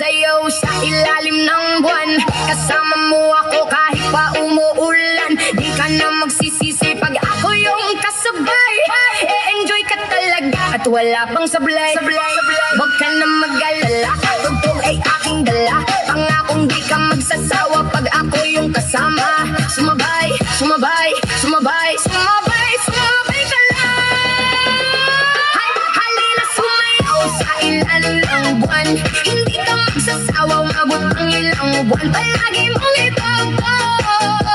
magsayaw sa ilalim ng buwan. Kasama mo ako kahit pa umuulan. Di ka na magsisisi pag ako yung kasabay. E-enjoy ka talaga at wala pang sablay. Huwag ka na mag-alala, tugtog ay aking dala. Pangakong di ka magsasawa pag ako yung kasama. Sumabay, sumabay, sumabay, sumabay, sumabay ka lang. Halina sumayaw sa ilalim ng buwan. Hindi ka magsasawa, umabot ang ilang buwan. Palagi mong itugtog,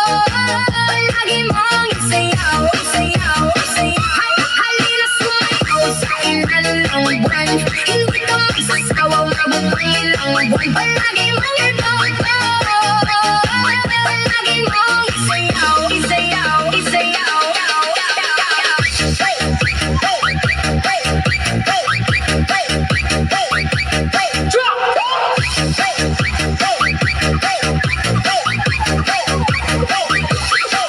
palagi mong isayaw, isayaw, isayaw. Halina sumayaw sa ilalim ng buwan. Hindi ka magsasawa, umabot ang ilang buwan. Palagi mong itugtog, palagi mong isayaw, isayaw, isayaw.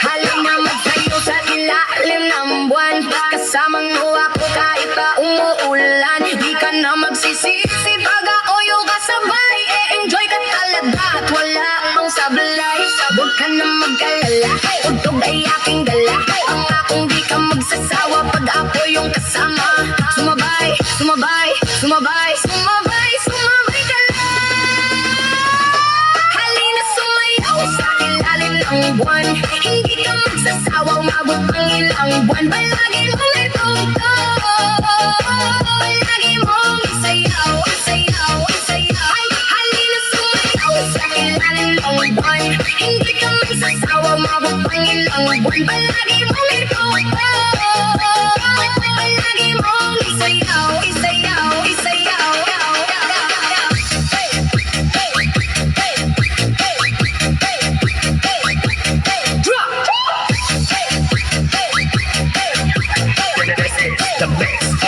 Halina magsayaw sa ilalim ng buwan. Kasamang mo ako kahit pa umuulan. Di ka na magsisisi pag ako yung kasabay. E-enjoy ka talaga at wala pang sablay. Huwag ka na mag-alala, tugtog ay aking dala. Pangakong di ka magsasawa pag ako yung kasama. Sumabay, sumabay, sumabay, sumabay, sumabay ka lang. Halina sumayaw sa ilalim ng buwan. Hindi ka magsasawa, umabot ang ilang buwan. Palagi mong itugtog, palagi mong isayaw, isayaw, isayaw. Halina sumayaw sa ilalim ng buwan. Hindi ka magsasawa, umabot ang ilang buwan. Palagi mong itugtog, palagi mong isayaw, isayaw, isayaw. This is the mix.